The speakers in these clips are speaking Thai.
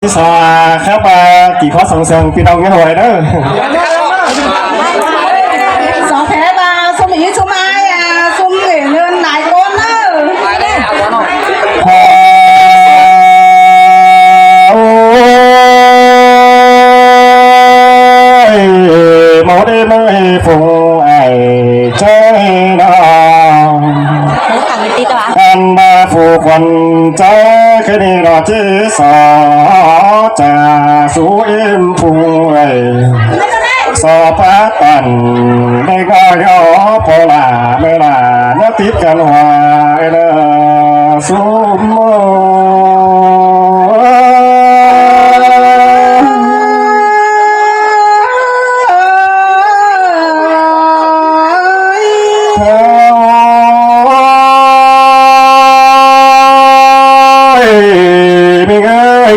ที่สองครับกี่ข้อส่งเสริมพี่น้องเงี้ยหอยเด้อสองแผลบาสมอีชุมายสมเหเงินหลายคนเนอะหมอได้ไม่ฟูไอ้ใจน้องอันมาฟูคนใจแค่นี้เราที่สอจะสู้อิ่มฟูไอ้สอพระตันได้ก็ย่อพอลาไม่ลาเนื้อติดกันหัวไอ้เด้อสู้โม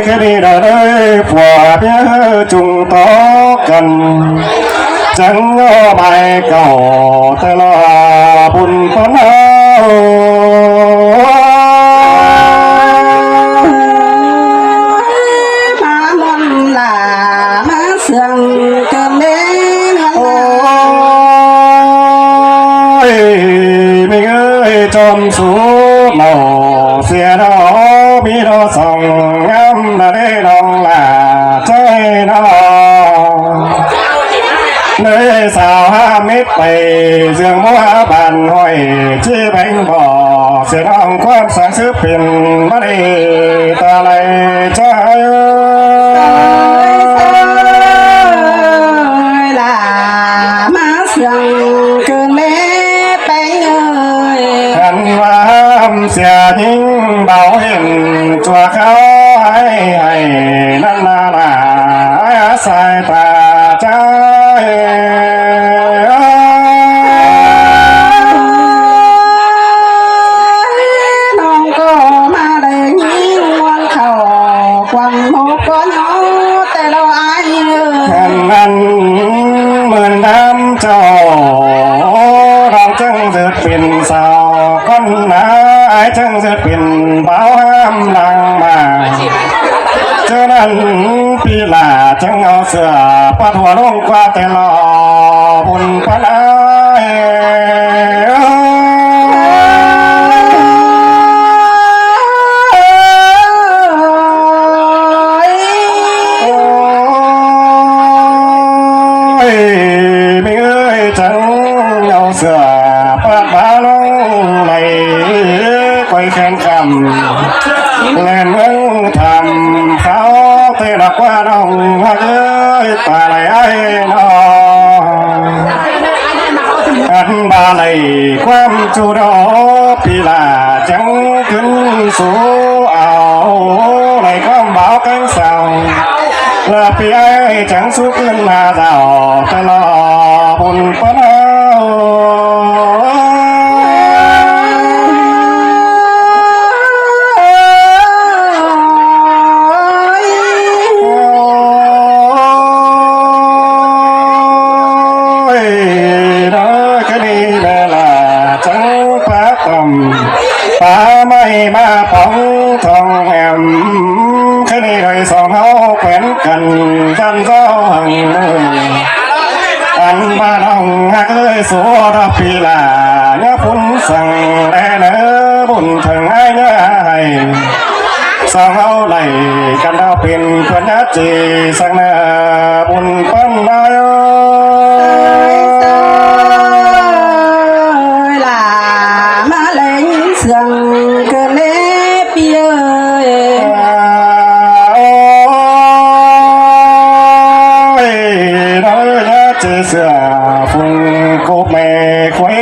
แค่นี้เราได้ผัวเพียจุงต่อกันจังเงาใบเก่าแต่ละบุญพนามามนลามาเสื่องเกินเล่นโอ้ยไม่เงยจอมสูเมาเสียดอมีดอสองงามนาได้ดองลาใจน้องเนยสาวห้าเม็ดไปเสียงมัวบานห้อยชี้แบงบ่อเสียน้องความสังสืบเป็นมาได้ตาไหลใจลามาเสื่องเกินเล่ไปเลยหันว่าเสียทิ้งเบาเห็นจัวเขาให้นั่นนาลาสายตาใจน้องก็มาได้ยินวันเขาควันหกก้อนเขาแต่เราอายหันนั้นเหมือนน้ำเจ้าเราจึงจะเป็นสาวคนหนาไอ้จึงจะเป็นเบาห้ามลังมาเจ้านั้นปีลาจึงเอาเสื้อปัดหัวลงกว่าแต่ลอบุญปนไม่เอ้ยจังเอาเสื้อปัดมาลงไหลคอยแข่งกันเล่นเมืองทำเขาเตะดอกว่าน้องฮักเอ้ยตาไหลไอ้น้องอันบาไหลความจูดอปีลาจังขึ้นสู่เอาในความเบากันเศร้าและปีไอ้จังสู้ขึ้นมาเจ้าตลอดบุญปนป่าไม่มาปองทองแหมแค่นี้เลยสองเขาแขวนกันกันเจ้าหังอันบ้านห้องหักเลยสัวรับปีลาเนื้อพุ่นสั่งแด่เนื้อบุญถึงไอ้เนื้อให้สองเขาไหลกันเราเป็นเพื่อนยัดจีสังเนื้อบุญปั้นได้เสื่องเกินเล่เปียน้อยนะเจเสือฟุ้งกุบแม่ควย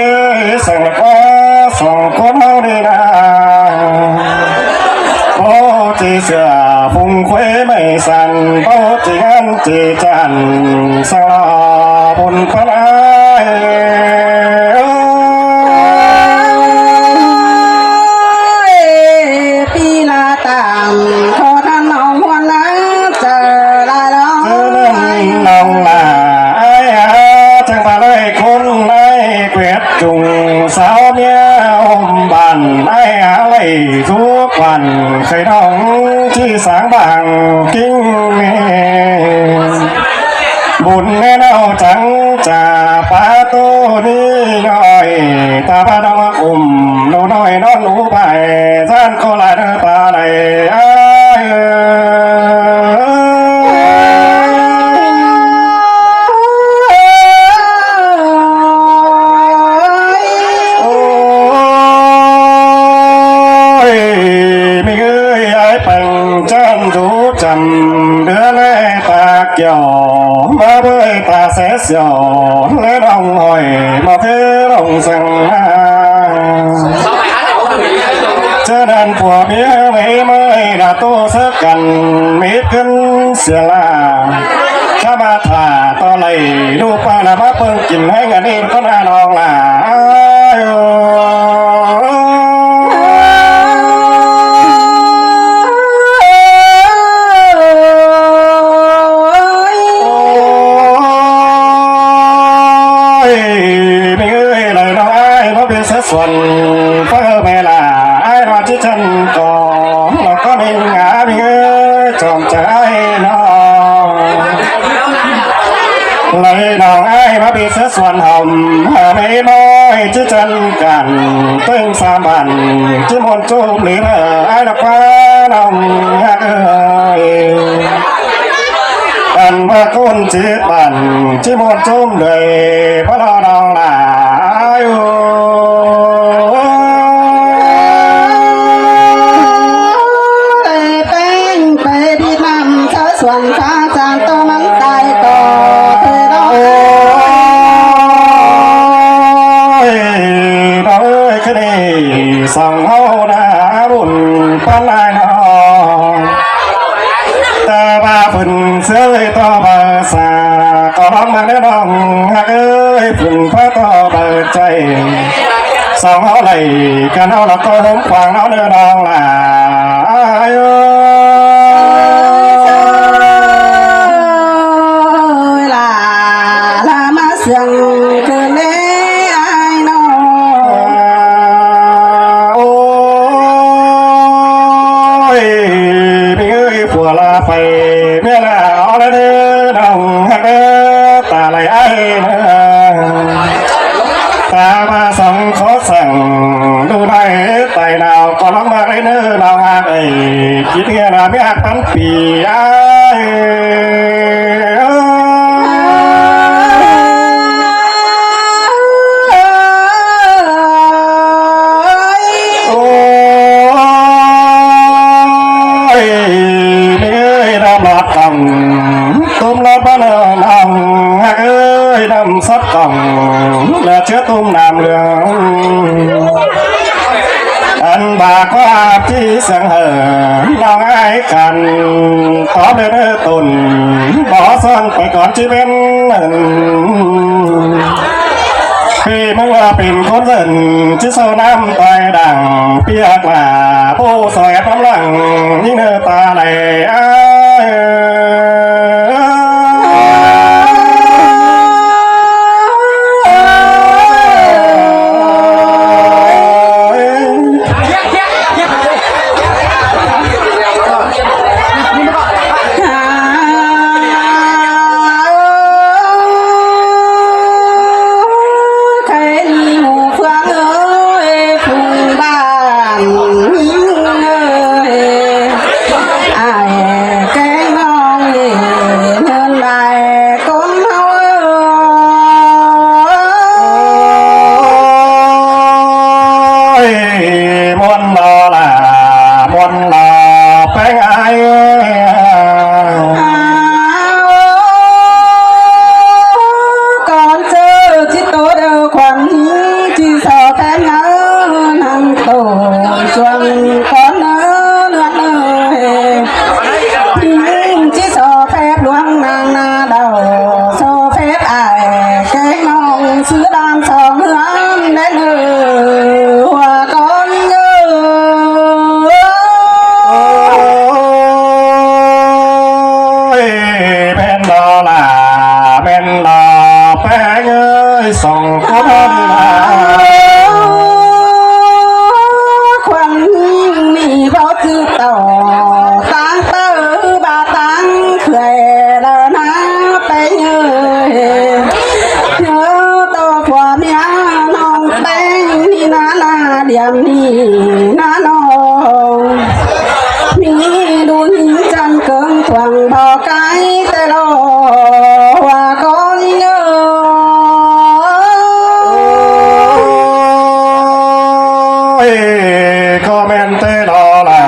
สั่งละก็สองคนเฮาดีนะโอ้เจเสือฟุ้งควยไม่สั่นโอ้เจงันเจจันสั่งละบุญพลายจุงสาวเมียอมบันไอ้อะไรทุกวันเคยน้องที่สางบางกิ้ง ลังจากปาโตนี้น้อยตาพาดองอุ่มหนูน้อยนอนหนูไปท่านก็ลายเดินตาไหลจำเดือนเลยตาเกี่ยวมาเบยตาเสียเสียวเลยร้องหอยมาเพื่อร้องสั่งเจอดันผัวเมียไม่ด่าตัวสักกันมิดขึ้นเสียลาข้ามาถ่าต่อไหลดูปลาละมาเพิ่งกินให้กันนี่ก็น่านองล่ะส่วนเพื่อเวลาไอ้รอที่ฉันก่อนเราก็ไม่งาไม่เงยจอมใจน้องเลยน้องไอ้มาเป็นส่วนหอมไม่น้อยที่ฉันกันตึงสามัญที่มนจุ่มหรือไอ้ดอกฟ้าน้องฮักอันว่าคนจีบันที่มนจุ่มเลยเพราะเราน้องหลายส่วนฟ้าจานโตมันตายต่อเธอเราเราคดีส่องเฮาหน้าบุญป้อนลายน้องแต่ว่าฝุ่นเสื้อต่อเบอร์สาก็ร้องมาได้น้องหักฝุ่นพระต่อเบอร์ใจส่องเฮาไหลกันเฮาเราก็ล้มขวางเฮาเนื้อน้องล่ะเสียงคือเล่ไอ้น้องโอ้ยพี่เอ้ยผัวลาไปเมื่อละเอาละเด้อน้องฮักเด้อตาไหลไอ้เด้อตามาส่องขอสั่งดูได้ไต่ดาวก็ร้องมาเลยเด้อน้องฮักคิดเงี้ยนะไม่ฮักพันปีไอ้ตุ้มรถบ้านน้องฮักดำซับกล่องและเชื้อตุ้มน้ำเหลืองอันบากว่าที่เสียงเห่อน้องไอ้กันขอเลยเด้อตุนบ่ซ่อนไปก่อนที่เป็นพี่มึงว่าเป็นคนเดินที่โซน้ำตายดังเปียกว่าผู้สวยกำลังยิ่งเนื้อตาไหล บ่ไกลแต่รอว่าคนเยอะก็แม่นเตรอละ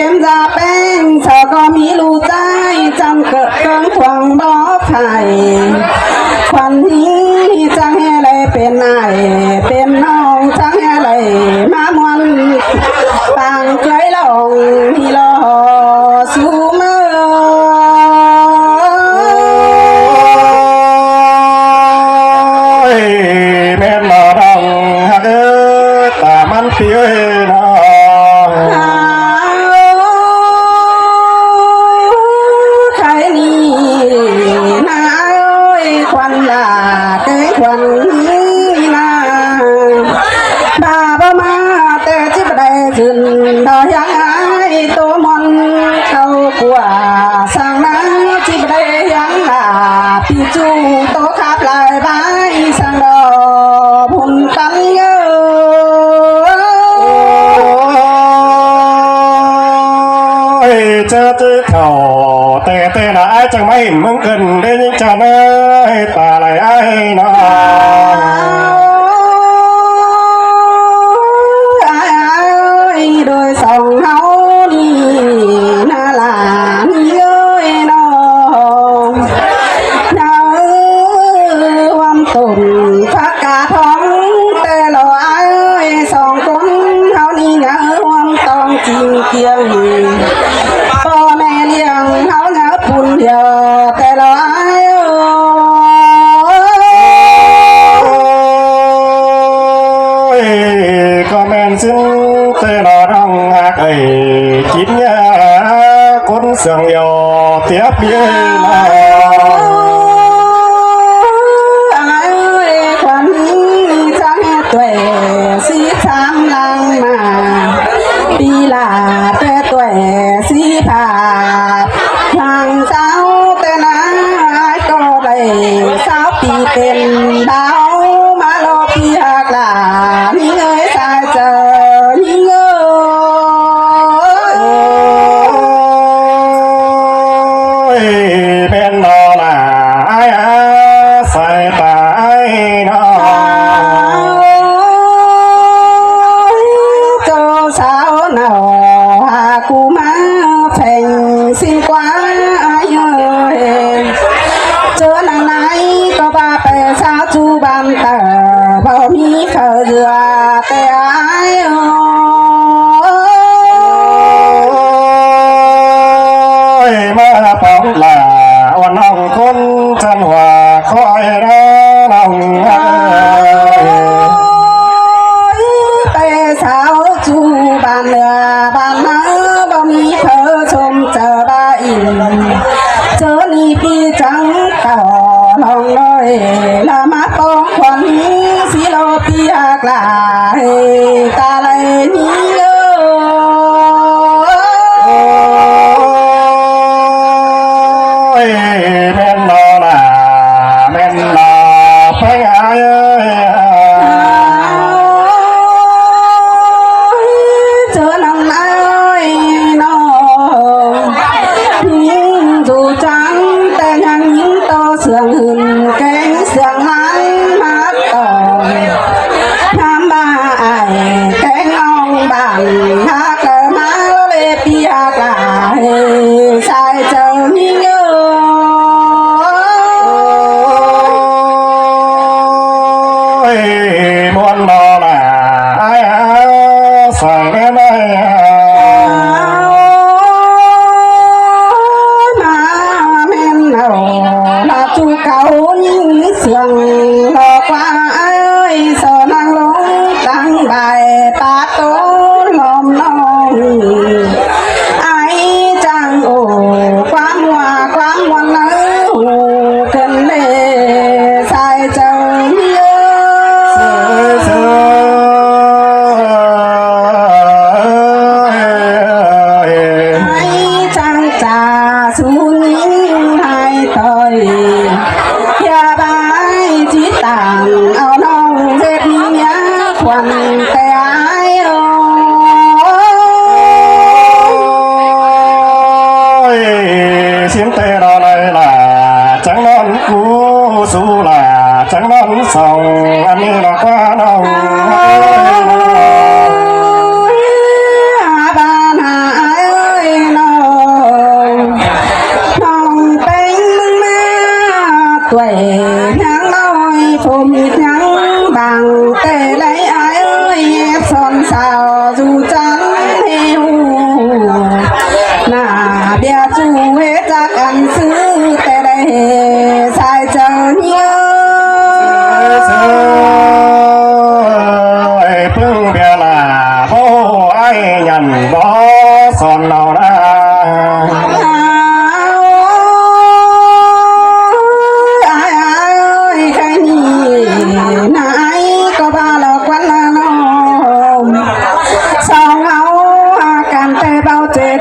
em ra bên sợ có mỹ lưu trái trong cỡ cơn thoáng đó phải khoan hí chẳng hề lệ bên này bên nông chẳng hề lệ má muôn tàng cưới lòng thì lo su mơแม่นมาดังฮักตามันเปียนะ cái ni na ơi quan là cái quan na bà ba ma tê chip đây dừng đò yang ai tô mòn câu của sang nắng chip đây yang là pi chu tô khắp lại vai sang đò bùn tắm nhớเจอที่เขาแต่ละไอ้จังไม่มึงเกินได้ยิ่งจะเนยตาไหลไอ้นะ ai đôi sòng háo đi na là đi ơi nó nhớ quan tồn phát cả thoáng tê lò ai sòng con háo đi nhớ quan tông chim kiêngพ่อแม่เลี้ยงเขาเนื้อปุ่นเดียวแต่เราไอ้ก็แม่นซึ่งแต่ละรังหักกินยาคนเสียงยอเตียบเบี้ยนะ ควันจังตัวสีชามลังมาปีลาแต่ตัวสีผาทางเจ้าแต่นาก็เลยสาวปีเป็นดาวมาโลปีหักลานี่เงยสายเจอนี่เงย แม่นนอละไอ้ใส่ตาไอ้นอ cho sao nào hà cụ má thành xin quá ai ơi chớ nàng này có ba bè sao chu ban tờ bao mi khờ dừa tè ai ơiมาปองลาวันน้องคนจันหัวคอยร้องน้อง แต่สาวจูบานเรือบ้านนาบ่มีเธอชมเจอบ้าอินเจอนี่พี่จังต่อลองเลยละมาปองควันสีโลปีหากลาตาเลยนี่เอแม่นนอละแม่นนอไปไอ้ เจอน้ำน้อยน้องยิงดูจังแต่ยังยิงโตเสียงหึนแกงเสียงมันมาต่อทำบ้าไอ้แกงอ่องบางถ้าเกิดมาเลยปีอากาใส่เจอนี่เยอะ มวนนอละไอ้ใส่แม่ไม่ มาแม่นเอาลาจูเขายิ่งเสียงหลอกว่าเอ้ยสอนังลงตั้งใบปาโตลมน้องไอ้จังโอ้ ยังน้อยผมยังบางแต่ไรอายเอ้ยสอนสาวจูจันเฮวหน้าเบียจูเฮจากอันซื้อแต่ไรสายเจอเยอะพึ่งเบียลาโอ้ไอ้ยันบ่สอนเรานะ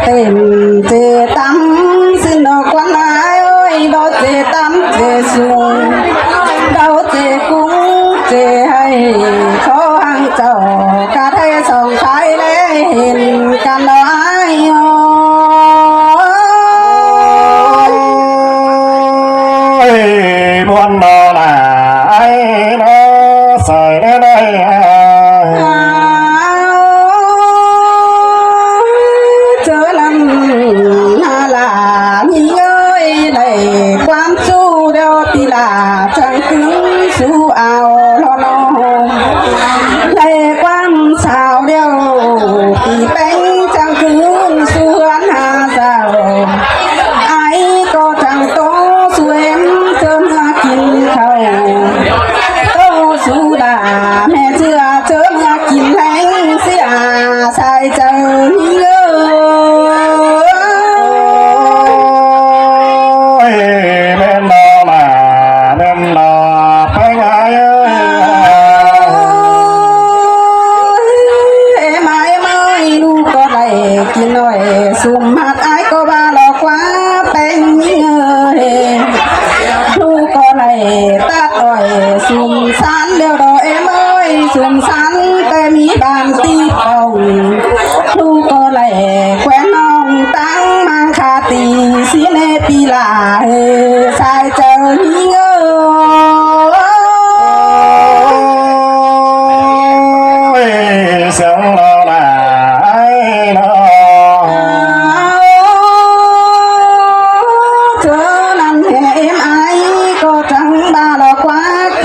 เต็มเจตั้มสินดอกวันอ้ายเอ้ยดอกเจตั้มเจสูงดอกเจกุ้งเจให้ขอหังเจ้ากะให้ส่องขายและเห็นกันดอกอ้ายโอ้ยบวนนอละไอ้นอใส่ได้ความสู้เดียวปีลาจังถึงสู้เอาลอน้องเลยความสาวเดียวปีเป็นจังถึงสู้อันหาสาวไอ้ก็จังโตสวยเติมมากินข้าวโตสู้ดาแม่เชื่อเติมมากินแรงเสียใส่เจอเยอะกินหน่อยสุ่มหัดไอ้ก็บาหลอกว่าเป็นเงยลูกก็เลยตัดอ้อยสุ่มสันเดียวดอกเอ็มเอ้ยสุ่มสันแต่มีบานตีปองลูกก็เลยแควนน้องตั้งมังคาตีสีเนปีลาสายเจอเงยเสียงเราละ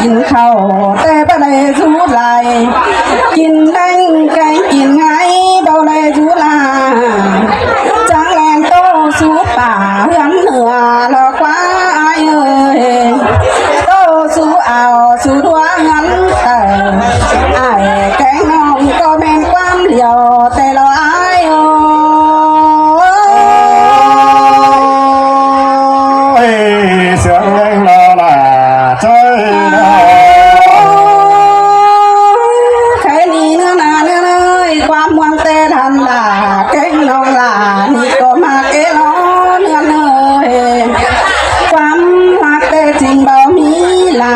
กินข้าวแต่บ่ได้สูดไหลกินได้ไก่กินไงบ่ได้สูดลาจังแลงโตสูดป่าเฮือนเหนือหลอกว่าอายเอ้ยโตสูเอาสูดว่างั้นแต่อายแกงน้องก็แบ่งความเดียวแต่เราอายโอ้ยเสียงเราละใจความหวังแต่ทันลาเก่งน้องลานี่ก็มาเกล้อเนื้อเนยความรักแต่จริงบ่มีไหล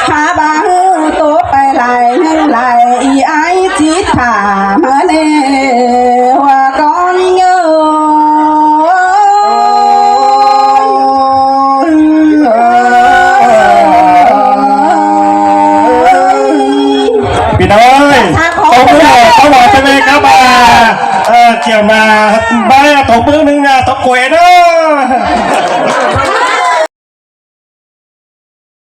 หาบาฮือโตไปไหลนึงไหลอีไอจิตผ่ามาเนว่าก้อนเยอะพี่น้อยตบมือเขาบอกใช่ไหมครับเกี่ยวมาบ้าตบมือนึงนะตบกวยเนาะ